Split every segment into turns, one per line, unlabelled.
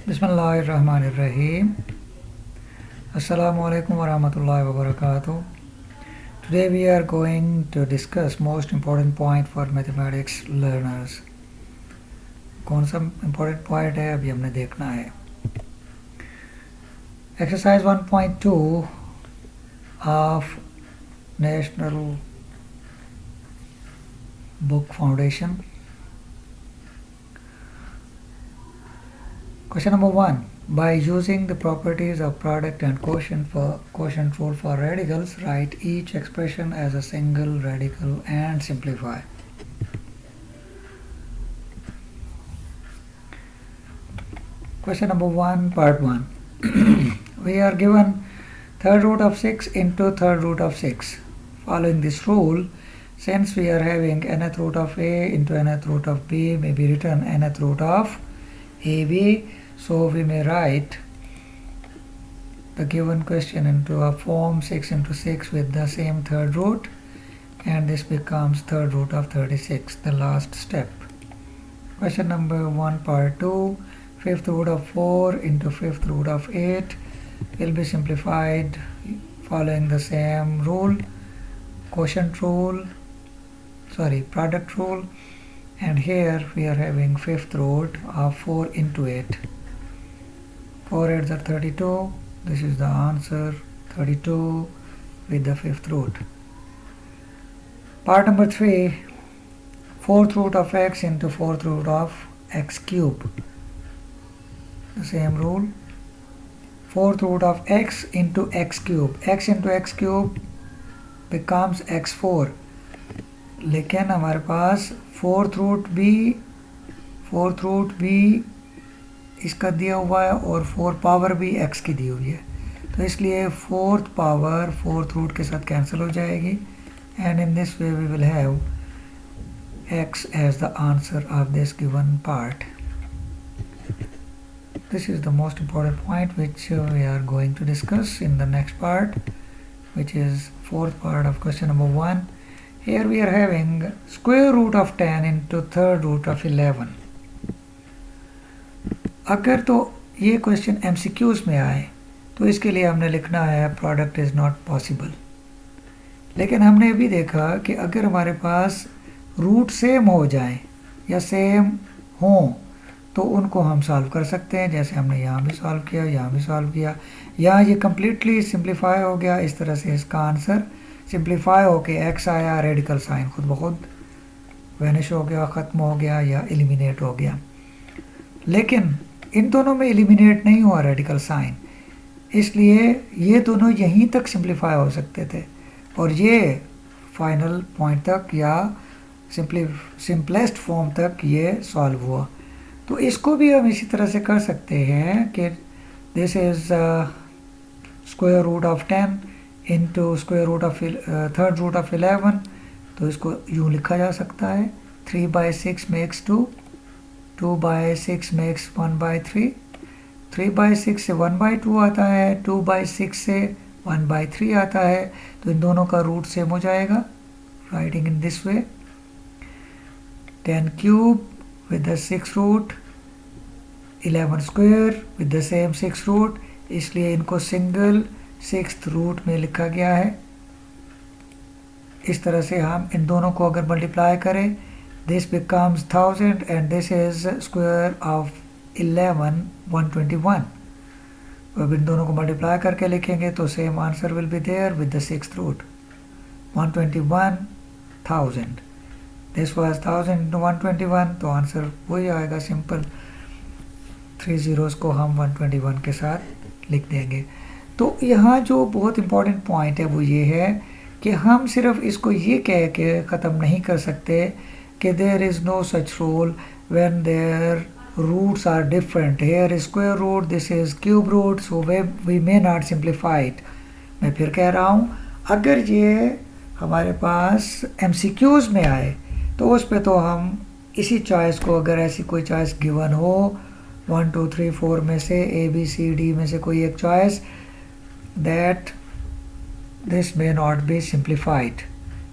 Bismillahirrahmanirrahim. Assalamu alaikum wa rahmatullahi wa barakatuh. Today we are going to discuss most important point for mathematics learners. कौन सा important point है अभी हमने देखना है. Exercise 1.2 of National Book Foundation. Question number 1. By using the properties of product and quotient rule for radicals, write each expression as a single radical and simplify. Question number 1, part 1. We are given third root of 6 into third root of 6. Following this rule, since we are having nth root of a into nth root of b may be written nth root of ab. So we may write the given question into a form 6 into 6 with the same third root, and this becomes third root of 36, the last step. Question number 1, part 2. Fifth root of 4 into fifth root of 8 will be simplified following the same rule, product rule, and here we are having fifth root of 4 into 8. 4 8s are 32. This is the answer, 32 with the fifth root. Part number 3, fourth root of x into fourth root of x cube. The same rule. Fourth root of x into x cube. X into x cube becomes x4. लेकिन हमारे पास fourth root भी इसका दिया हुआ है और 4 power भी x की दी हुई है, तो इसलिए फोर्थ पावर फोर्थ रूट के साथ कैंसिल हो जाएगी, and in this way we will have x as the answer of this given part. This is the most important point which we are going to discuss in the next part, which is fourth part of question number 1. Here we are having square root of 10 into third root of 11. अगर तो ये question MCQs में आए तो इसके लिए हमने लिखना है प्रोडक्ट इज़ नॉट पॉसिबल. लेकिन हमने अभी देखा कि अगर हमारे पास रूट सेम हो जाए या सेम हों तो उनको हम सॉल्व कर सकते हैं, जैसे हमने यहाँ भी सॉल्व किया, यहाँ भी सॉल्व किया. यहाँ ये कम्प्लीटली सिंप्लीफाई हो गया. इस तरह से इसका आंसर सिंप्लीफाई होके x आया, रेडिकल साइन खुद ब खुद वैनिश हो गया, ख़त्म हो गया या एलिमिनेट हो गया. लेकिन इन दोनों में एलिमिनेट नहीं हुआ रेडिकल साइन, इसलिए ये दोनों यहीं तक सिंप्लीफाई हो सकते थे और ये फाइनल पॉइंट तक या सिंपलेस्ट फॉर्म तक ये सॉल्व हुआ. तो इसको भी हम इसी तरह से कर सकते हैं कि this is square root of 10 into square root of third root of 11. तो इसको यूँ लिखा जा सकता है 3/6 मेक्स 2, 2/6 मेक्स 1/3, 3/6 से 1/2 आता है, 2/6 से 1/3 आता है, तो इन दोनों का रूट सेम हो जाएगा. Writing in this way 10 cube with the 6 root, 11 square with the same 6 root, इसलिए इनको सिंगल 6th रूट में लिखा गया है. इस तरह से हम इन दोनों को अगर मल्टीप्लाई करें, this becomes 1000 and this is square of 11 121. अब इन दोनों को मल्टीप्लाई करके लिखेंगे तो same answer will be there with the 6th root, 121,000. This was 1000 into 121, तो आंसर वही आएगा सिंपल. 3 zeros को हम 121 के साथ लिख देंगे. तो यहाँ जो बहुत इम्पोर्टेंट पॉइंट है वो ये है कि हम सिर्फ इसको ये कह के ख़त्म नहीं कर सकते कि there is no such rule when there roots are different. Here is square root, this is cube root, so we may not simplify it. मैं फिर कह रहा हूँ, अगर ये हमारे पास MCQs में आए तो उस पे तो हम इसी चॉइस को, अगर ऐसी कोई चॉइस गिवन हो 1 2 3 4 में से ABCD में से कोई एक choice, that this may not be simplified,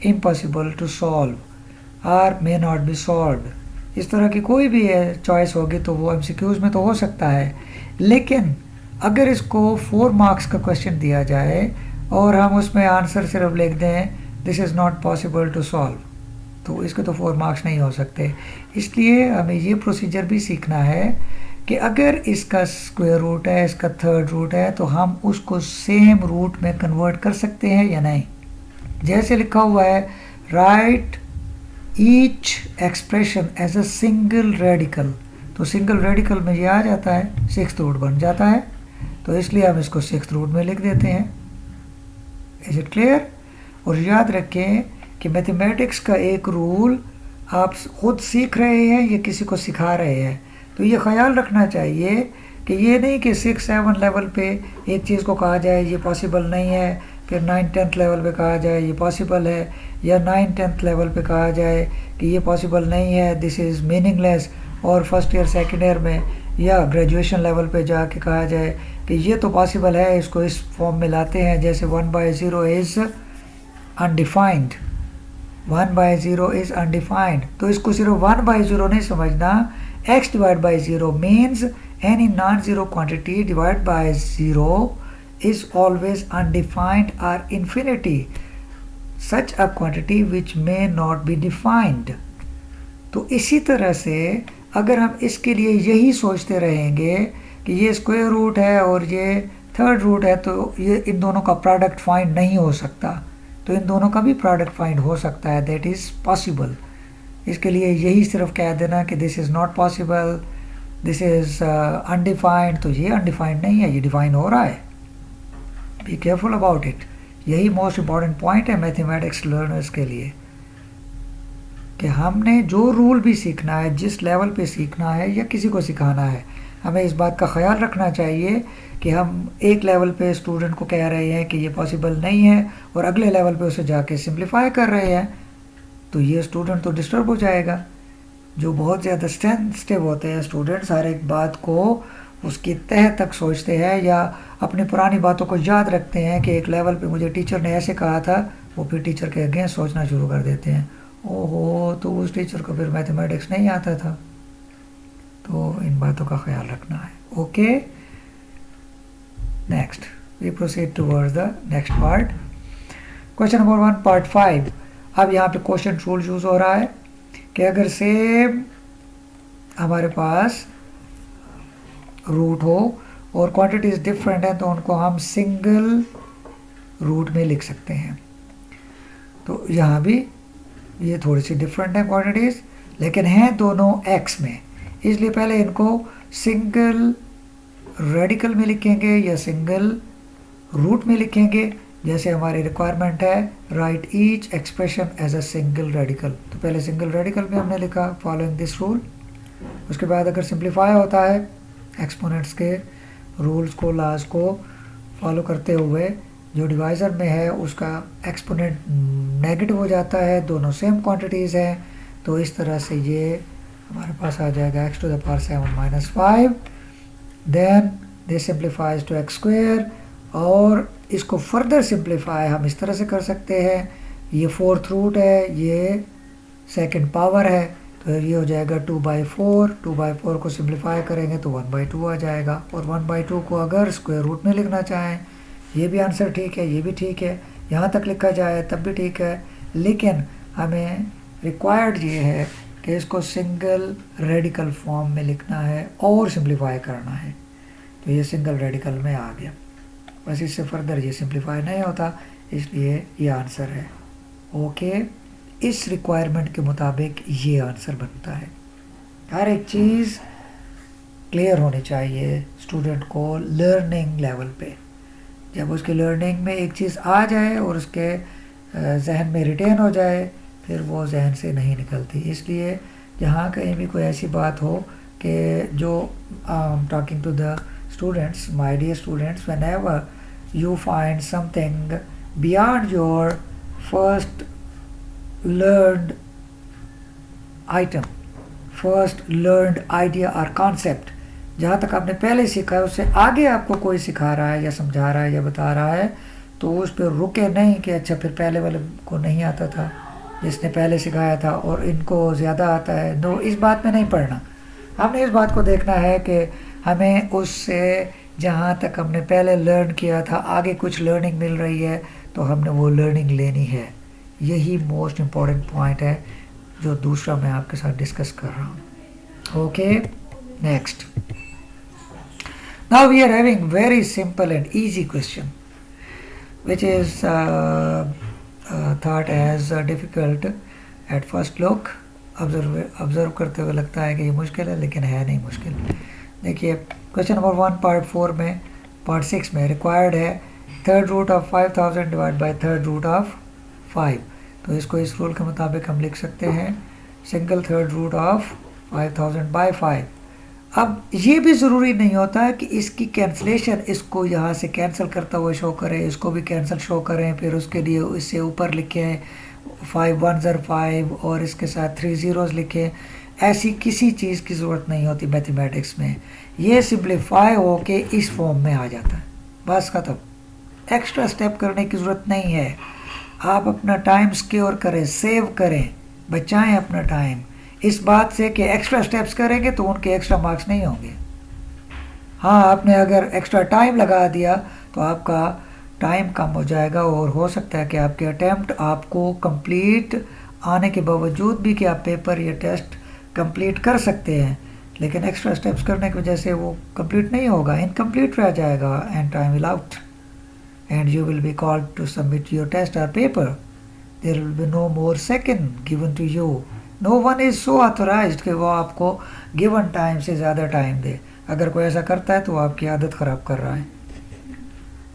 impossible to solve or may not be solved. इस तरह की कोई भी चॉइस होगी तो वो एमसीक्यूज में तो हो सकता है। लेकिन अगर इसको 4 मार्क्स का क्वेश्चन दिया जाए और हम उसमें आंसर सिर्फ लिख दें this is not possible to solve, तो इसके तो 4 मार्क्स नहीं हो सकते। इसलिए हमें ये प्रोसीजर भी सीखना है कि अगर इसका स्क्वायर रूट है, इसका थर्ड रूट है, तो हम उसको सेम रूट में कन्वर्ट कर सकते हैं या नहीं। जैसे लिखा हुआ है write each expression as a single radical, तो सिंगल रेडिकल में ये आ जाता है, 6th रूट बन जाता है, तो इसलिए हम इसको 6th रूट में लिख देते हैं। Is it clear? और याद रखें कि मैथमेटिक्स का एक रूल आप खुद सीख रहे हैं या किसी को सिखा रहे हैं, तो ये ख्याल रखना चाहिए कि ये नहीं कि 6-7 लेवल पे एक चीज़ को कहा जाए ये पॉसिबल नहीं है, फिर 9-10th लेवल पे कहा जाए ये पॉसिबल है, या 9-10th लेवल पे कहा जाए कि ये पॉसिबल नहीं है, दिस इज़ मीनिंगलेस, और फर्स्ट ईयर सेकेंड ईयर में या ग्रेजुएशन लेवल पे जाके कहा जाए कि ये तो पॉसिबल है, इसको इस फॉर्म में लाते हैं, जैसे 1/0 इज़ अनडिफाइंड, 1/0 इज़ अनडिफाइंड, तो इसको सिर्फ 1/0 नहीं समझना, x divided by 0 means any non-zero quantity divided by 0 is always undefined or infinity, such a quantity which may not be defined। तो इसी तरह से अगर हम इसके लिए यही सोचते रहेंगे कि ये स्क्वायर रूट है और ये थर्ड रूट है, तो ये इन दोनों का प्रोडक्ट फाइंड नहीं हो सकता, तो इन दोनों का भी प्रोडक्ट फाइंड हो सकता है, दैट इज़ पॉसिबल। इसके लिए यही सिर्फ कह देना कि this is not possible, this is undefined, तो ये अनडिफाइंड नहीं है, ये डिफाइन हो रहा है। Be careful about it. यही मोस्ट इम्पॉर्टेंट पॉइंट है मैथमेटिक्स लर्नर्स के लिए कि हमने जो रूल भी सीखना है, जिस लेवल पे सीखना है या किसी को सिखाना है, हमें इस बात का ख्याल रखना चाहिए कि हम एक लेवल पे स्टूडेंट को कह रहे हैं कि ये पॉसिबल नहीं है और अगले लेवल पे उसे जाके सिंप्लीफाई कर रहे हैं, तो ये स्टूडेंट तो डिस्टर्ब हो जाएगा। जो बहुत ज़्यादा सेंसिटिव होते हैं स्टूडेंट्स, हर एक बात को उसकी तह तक सोचते हैं या अपनी पुरानी बातों को याद रखते हैं कि एक लेवल पे मुझे टीचर ने ऐसे कहा था, वो फिर टीचर के अगेंस्ट सोचना शुरू कर देते हैं, ओहो तो उस टीचर को फिर मैथमेटिक्स नहीं आता था। तो इन बातों का ख्याल रखना है। Okay, next we proceed towards the next part. Question number 1 part 5। अब यहाँ पे क्वेश्चन रूल यूज़ हो रहा है कि अगर सेम हमारे पास रूट हो और क्वांटिटीज डिफरेंट हैं तो उनको हम सिंगल रूट में लिख सकते हैं। तो यहाँ भी ये थोड़ी सी डिफरेंट है क्वांटिटीज, लेकिन हैं दोनों x में, इसलिए पहले इनको सिंगल रेडिकल में लिखेंगे या सिंगल रूट में लिखेंगे। जैसे हमारी रिक्वायरमेंट है write each expression as a single radical, तो पहले सिंगल रेडिकल में हमने लिखा फॉलोइंग दिस रूल। उसके बाद अगर सिंप्लीफाई होता है एक्सपोनेंट्स के रूल्स को, लॉज को फॉलो करते हुए, जो डिवाइज़र में है उसका एक्सपोनेंट नेगेटिव हो जाता है, दोनों सेम क्वांटिटीज़ हैं, तो इस तरह से ये हमारे पास आ जाएगा x⁻7 - 5, then this simplifies to x², और इसको फर्दर सिंप्लीफाई हम इस तरह से कर सकते हैं, ये 4th रूट है, ये सेकंड पावर है, तो ये हो जाएगा 2/4, 2/4 को सिंप्लीफाई करेंगे तो 1/2 आ जाएगा, और 1/2 को अगर स्क्वायर रूट में लिखना चाहें ये भी आंसर ठीक है, ये भी ठीक है, यहाँ तक लिखा जाए तब भी ठीक है, लेकिन हमें रिक्वायर्ड ये है कि इसको सिंगल रेडिकल फॉर्म में लिखना है और सिंप्लीफाई करना है, तो ये सिंगल रेडिकल में आ गया। बस इससे फर्दर ये सिंप्लीफाई नहीं होता, इसलिए ये आंसर है। ओके, इस रिक्वायरमेंट के मुताबिक ये आंसर बनता है। हर एक चीज़ क्लियर होनी चाहिए स्टूडेंट को लर्निंग लेवल पे। जब उसके लर्निंग में एक चीज़ आ जाए और उसके जहन में रिटेन हो जाए, फिर वो जहन से नहीं निकलती। इसलिए जहाँ कहीं भी कोई ऐसी बात हो कि जो talking to the students, my dear students, whenever you find something beyond your first learned item, first learned idea or concept, जहाँ तक आपने पहले सीखा है उससे आगे आपको कोई सिखा रहा है या समझा रहा है या बता रहा है, तो उस पर रुके नहीं कि अच्छा फिर पहले वाले को नहीं आता था, जिसने पहले सिखाया था और इनको ज़्यादा आता है, तो इस बात में नहीं पढ़ना। हमने इस बात को देखना है कि हमें उससे जहाँ तक हमने पहले लर्न किया था आगे कुछ लर्निंग मिल रही है, तो हमने वो लर्निंग लेनी है। यही मोस्ट इम्पॉर्टेंट पॉइंट है जो दूसरा मैं आपके साथ डिस्कस कर रहा हूँ। Okay, next. Now we are having very simple and easy question which is thought as difficult at first look। Observe करते हुए लगता है कि ये मुश्किल है, लेकिन है नहीं मुश्किल। देखिए क्वेश्चन नंबर 1 पार्ट 4 में, पार्ट 6 में रिक्वायर्ड है third root of 5000 divide by third root of 5। तो इसको इस रूल के मुताबिक हम लिख सकते हैं single third root of 5000 by 5। अब ये भी ज़रूरी नहीं होता है कि इसकी कैंसलेशन इसको यहाँ से कैंसिल करता हुआ शो करें, इसको भी कैंसिल शो करें, फिर उसके लिए इससे ऊपर लिखें 5 1s are 5 और इसके साथ 3 zeros लिखें। ऐसी किसी चीज़ की ज़रूरत नहीं होती मैथमेटिक्स में। ये सिंप्लीफाई होके इस फॉर्म में आ जाता है, बस ख़त्म। एक्स्ट्रा स्टेप करने की ज़रूरत नहीं है। आप अपना टाइम सिक्योर करें, सेव करें, बचाएं अपना टाइम इस बात से कि एक्स्ट्रा स्टेप्स करेंगे तो उनके एक्स्ट्रा मार्क्स नहीं होंगे। हाँ, आपने अगर एक्स्ट्रा टाइम लगा दिया तो आपका टाइम कम हो जाएगा और हो सकता है कि आपके अटैम्प्ट आपको कंप्लीट आने के बावजूद भी कि आप पेपर या टेस्ट कंप्लीट कर सकते हैं, लेकिन एक्स्ट्रा स्टेप्स करने की वजह से वो कंप्लीट नहीं होगा, इनकम्प्लीट रह जाएगा and time will out and you will be called to submit your test और paper. There will be no more second given to you. No one is so authorized कि वो आपको गिवन टाइम से ज़्यादा time दे। अगर कोई ऐसा करता है तो आपकी आदत ख़राब कर रहा है।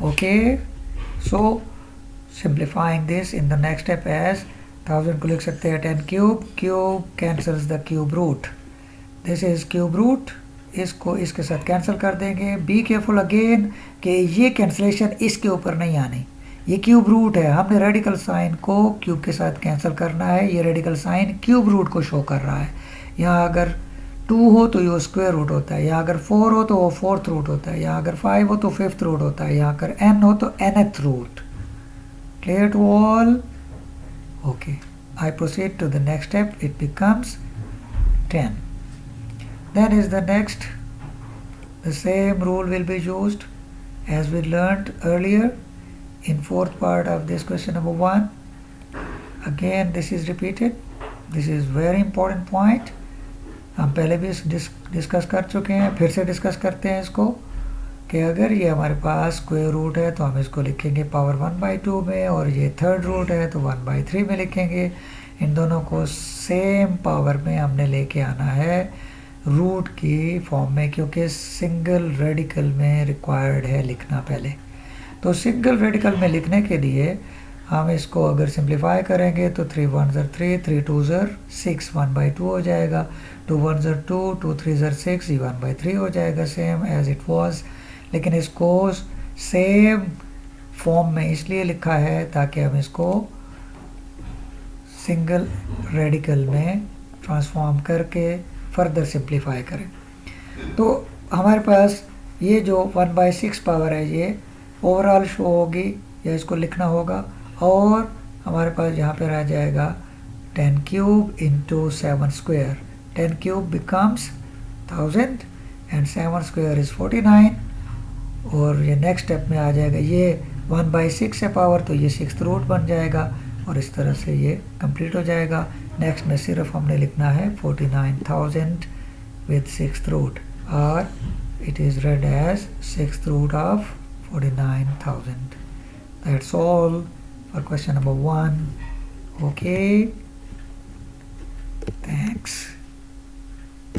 Okay, so simplifying this in the next step as 1000 को लिख सकते हैं 10 cube, cube cancels the cube root, this is cube root, इसको इसके साथ कैंसिल कर देंगे। बी केयरफुल अगेन कि ये कैंसलेशन इसके ऊपर नहीं आनी, ये क्यूब रूट है, हमने रेडिकल साइन को क्यूब के साथ कैंसिल करना है। ये रेडिकल साइन क्यूब रूट को शो कर रहा है। यहाँ अगर 2 हो तो ये स्क्वायर रूट होता है, यहाँ अगर 4 हो तो वो 4th रूट होता है, यहाँ अगर 5 हो तो 5th रूट होता है, यहाँ अगर n हो तो nth root. Clear to all? Okay, I proceed to the next step, it becomes 10। Then is the next, the same rule will be used as we learned earlier in 4th part of this question number 1. Again this is repeated, this is very important point। हम पहले भी discuss कर चुके हैं, फिर से discuss करते हैं इसको कि अगर ये हमारे पास स्क्वायर रूट है तो हम इसको लिखेंगे पावर 1/2 में, और ये थर्ड रूट है तो 1/3 में लिखेंगे। इन दोनों को सेम पावर में हमने लेके आना है रूट की फॉर्म में, क्योंकि सिंगल रेडिकल में रिक्वायर्ड है लिखना पहले। तो सिंगल रेडिकल में लिखने के लिए हम इसको अगर सिंप्लीफाई करेंगे तो 3 1s are 3, 3 2s are 6, 1/2 हो जाएगा, 2 1s are 2, 2 3s are 6, ये 1/3 हो जाएगा, सेम एज इट वाज। लेकिन इसको सेम फॉर्म में इसलिए लिखा है ताकि हम इसको सिंगल रेडिकल में ट्रांसफॉर्म करके फर्दर सिंप्लीफाई करें। तो हमारे पास ये जो 1/6 पावर है ये ओवरऑल शो होगी, या इसको लिखना होगा, और हमारे पास यहाँ पे रह जाएगा 10 cube into 7 square. 10 cube becomes 1000 and 7 square is 49। और ये नेक्स्ट स्टेप में आ जाएगा, ये 1/6 है पावर, तो ये 6th रूट बन जाएगा, और इस तरह से ये कंप्लीट हो जाएगा। नेक्स्ट में सिर्फ हमने लिखना है 49,000 विद 6th रूट, और it is read as 6th root of 49,000. That's all for question number 1. Okay, thanks.